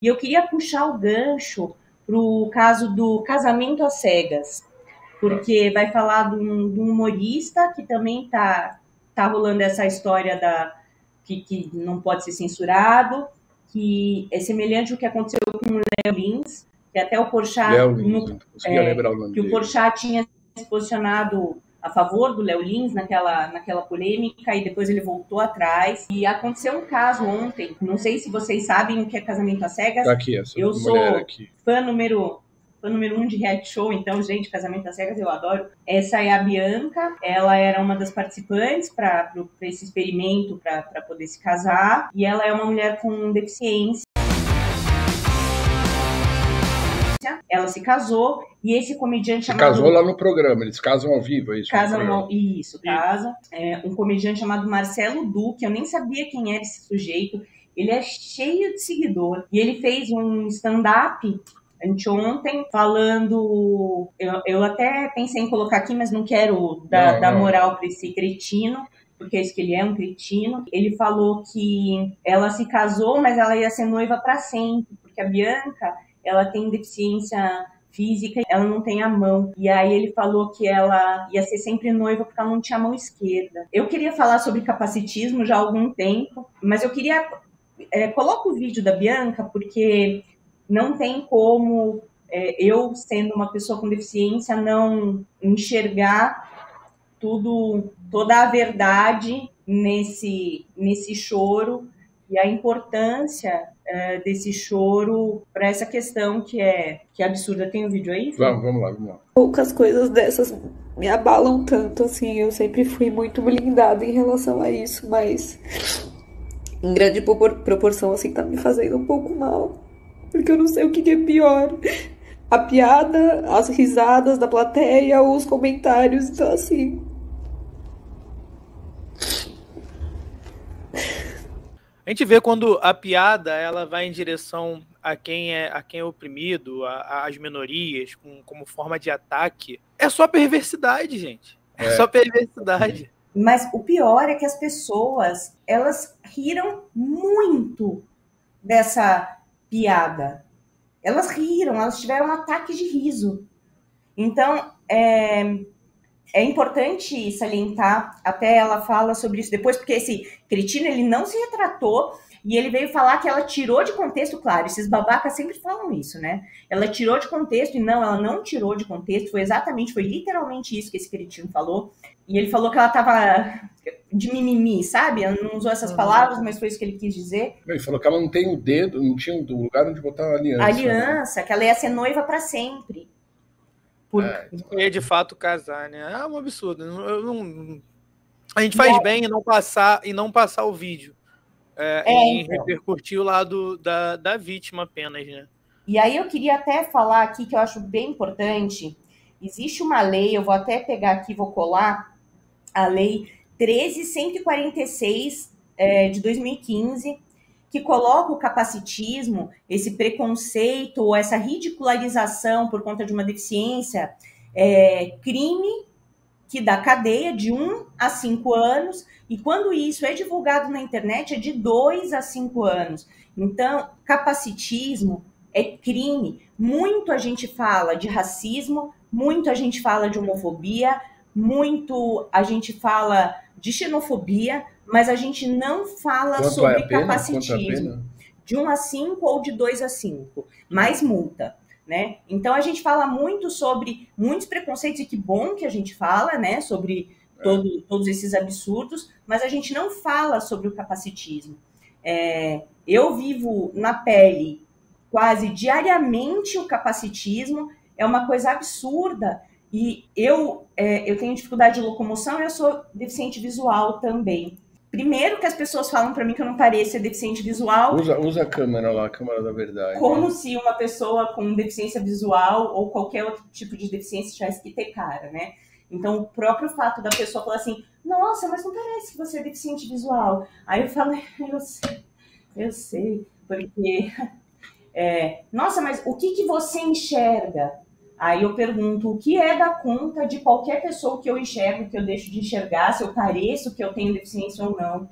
E eu queria puxar o gancho para o caso do casamento às cegas, porque vai falar de um humorista que também tá rolando essa história que não pode ser censurado, que é semelhante ao que aconteceu com o Léo Lins, que até o Porchat, Léo Lins, não conseguia lembrar o nome que o dele. Porchat tinha se posicionado a favor do Léo Lins naquela polêmica e depois ele voltou atrás. E aconteceu um caso ontem, não sei se vocês sabem o que é casamento às cegas. Tá aqui, essa Eu mulher sou aqui. fã número um de reality show, então, gente, casamento às cegas eu adoro. Essa é a Bianca, ela era uma das participantes para esse experimento para poder se casar, e ela é uma mulher com deficiência. Ela se casou e esse comediante chamado... casou lá no programa, eles casam ao vivo, é isso? Casam, isso, casa. Um comediante chamado Marcelo Duque, eu nem sabia quem era esse sujeito. Ele é cheio de seguidor e ele fez um stand-up anteontem falando. Eu até pensei em colocar aqui, mas não quero dar moral para esse cretino, porque é isso que ele é, um cretino. Ele falou que ela se casou, mas ela ia ser noiva para sempre, porque a Bianca, ela tem deficiência física, ela não tem a mão. E aí ele falou que ela ia ser sempre noiva porque ela não tinha a mão esquerda. Eu queria falar sobre capacitismo já há algum tempo, mas eu queria... coloca o vídeo da Bianca, porque não tem como eu, sendo uma pessoa com deficiência, não enxergar toda a verdade nesse choro e a importância desse choro para essa questão que é absurda. Tem o vídeo aí? Vamos lá. Poucas coisas dessas me abalam tanto, assim, eu sempre fui muito blindada em relação a isso, mas em grande proporção, assim, tá me fazendo um pouco mal, porque eu não sei o que é pior. A piada, as risadas da plateia, os comentários, então assim... A gente vê quando a piada ela vai em direção a quem é oprimido, às minorias, como forma de ataque. É só perversidade, gente. É só perversidade. Mas o pior é que as pessoas, elas riram muito dessa piada. Elas riram, elas tiveram um ataque de riso. Então, é importante salientar, até ela fala sobre isso depois, porque esse cretino, ele não se retratou e ele veio falar que ela tirou de contexto, claro, esses babacas sempre falam isso, né? Ela tirou de contexto, e não, ela não tirou de contexto, foi literalmente isso que esse cretino falou. E ele falou que ela tava de mimimi, sabe? Ela não usou essas palavras, mas foi isso que ele quis dizer. Ele falou que ela não tem o dedo, não tinha um lugar onde botar a aliança. A aliança, né? Que ela ia ser noiva para sempre. Não ia de fato casar, né? É um absurdo. A gente faz bem em não passar o vídeo. Em repercutir o lado da vítima apenas, né? E aí eu queria até falar aqui que eu acho bem importante. Existe uma lei, eu vou até pegar aqui, vou colar, a lei 13.146 de 2015, que coloca o capacitismo, esse preconceito ou essa ridicularização por conta de uma deficiência, crime que dá cadeia de 1 a 5 anos, e quando isso é divulgado na internet é de 2 a 5 anos. Então, capacitismo é crime. Muito a gente fala de racismo, muito a gente fala de homofobia, muito a gente fala de xenofobia, mas a gente não fala sobre capacitismo. De 1 a 5 ou de 2 a 5, mais multa. Né? Então a gente fala muito sobre muitos preconceitos, e que bom que a gente fala, né, sobre todos esses absurdos, mas a gente não fala sobre o capacitismo. Eu vivo na pele quase diariamente o capacitismo, é uma coisa absurda, e eu tenho dificuldade de locomoção e eu sou deficiente visual também. Primeiro que as pessoas falam para mim que eu não pareço ser deficiente visual. Usa a câmera lá, a câmera da verdade. Como se uma pessoa com deficiência visual ou qualquer outro tipo de deficiência tivesse que ter cara, né? Então, o próprio fato da pessoa falar assim, nossa, mas não parece que você é deficiente visual. Aí eu falo, eu sei, porque... nossa, mas o que você enxerga? Aí eu pergunto, o que é da conta de qualquer pessoa que eu enxergo, que eu deixo de enxergar, se eu pareço que eu tenho deficiência ou não.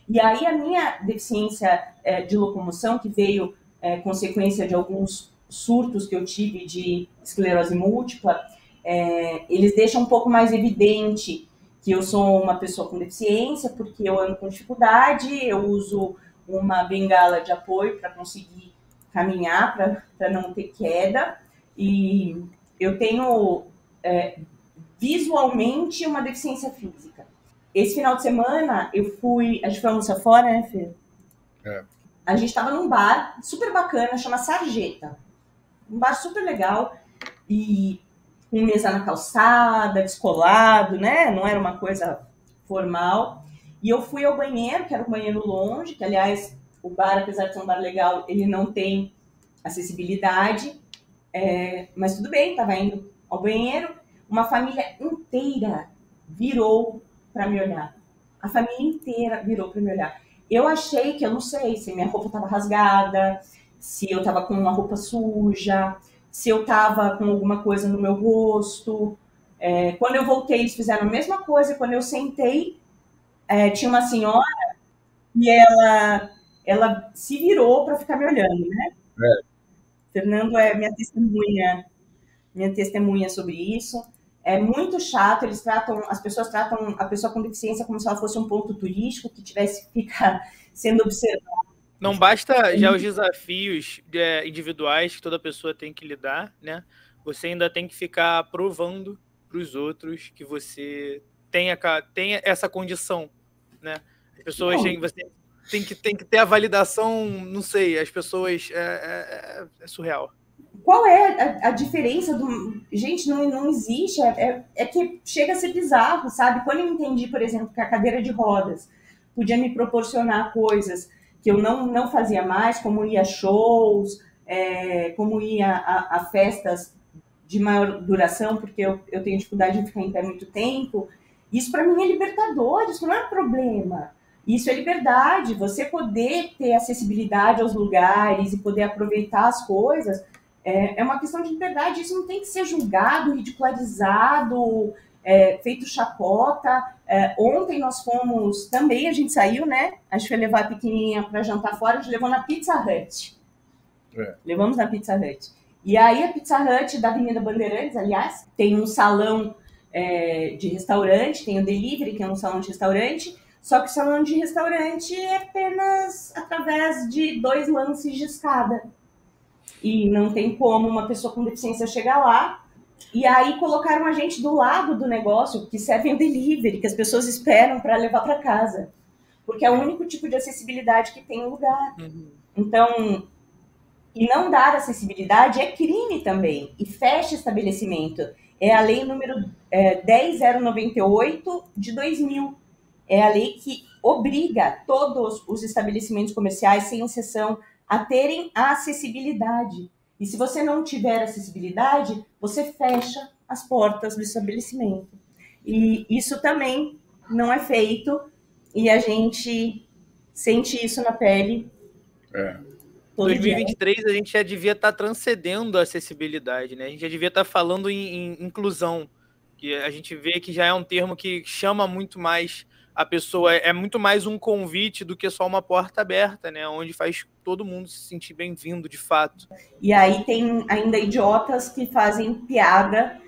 E aí a minha deficiência de locomoção, que veio consequência de alguns surtos que eu tive de esclerose múltipla, eles deixam um pouco mais evidente que eu sou uma pessoa com deficiência, porque eu ando com dificuldade, eu uso uma bengala de apoio para conseguir caminhar, para não ter queda, e eu tenho visualmente uma deficiência física. Esse final de semana a gente foi almoçar fora, né, Fê? A gente estava num bar super bacana, chama Sarjeta. Um bar super legal, e com mesa na calçada, descolado, né? Não era uma coisa formal. E eu fui ao banheiro, que era um banheiro longe, que, aliás, o bar, apesar de ser um bar legal, ele não tem acessibilidade. Mas tudo bem, estava indo ao banheiro. Uma família inteira virou para me olhar. A família inteira virou para me olhar. Eu achei que, eu não sei, se minha roupa estava rasgada, se eu estava com uma roupa suja, se eu estava com alguma coisa no meu rosto. Quando eu voltei, eles fizeram a mesma coisa. Quando eu sentei, tinha uma senhora e ela se virou para ficar me olhando, né? Fernando é minha testemunha sobre isso. É muito chato, as pessoas tratam a pessoa com deficiência como se ela fosse um ponto turístico que tivesse que ficar sendo observado. Não basta já os desafios individuais que toda pessoa tem que lidar, né? Você ainda tem que ficar provando para os outros que você tem essa condição, né? As pessoas você tem que ter a validação, não sei, as pessoas é surreal. Qual é a diferença do... Gente, não existe. É que chega a ser bizarro, sabe? Quando eu entendi, por exemplo, que a cadeira de rodas podia me proporcionar coisas que eu não fazia mais, como ir a shows, como ir a festas de maior duração, porque eu tenho dificuldade em ficar em pé muito tempo. Isso para mim é libertador, isso não é problema. Isso é liberdade, você poder ter acessibilidade aos lugares e poder aproveitar as coisas, é uma questão de liberdade. Isso não tem que ser julgado, ridicularizado, feito chacota. Ontem nós fomos, também a gente saiu, né? A gente foi levar a pequenininha para jantar fora, a gente levou na Pizza Hut. Levamos na Pizza Hut. E aí a Pizza Hut da Avenida Bandeirantes, aliás, tem um salão de restaurante, tem o delivery, que é um salão de restaurante, só que o salão de restaurante é apenas através de 2 lances de escada. E não tem como uma pessoa com deficiência chegar lá. E aí colocaram a gente do lado do negócio, que serve o delivery, que as pessoas esperam para levar para casa. Porque é o único tipo de acessibilidade que tem no lugar. Então, e não dar acessibilidade é crime também. E fecha estabelecimento. É a lei número 10.098 de 2000. É a lei que obriga todos os estabelecimentos comerciais, sem exceção, a terem a acessibilidade. E se você não tiver acessibilidade, você fecha as portas do estabelecimento. E isso também não é feito, e a gente sente isso na pele. Em 2023 a gente já devia estar transcendendo a acessibilidade, né? A gente já devia estar falando em inclusão, que a gente vê que já é um termo que chama muito mais a pessoa, é muito mais um convite do que só uma porta aberta, né? Onde faz todo mundo se sentir bem-vindo, de fato. E aí tem ainda idiotas que fazem piada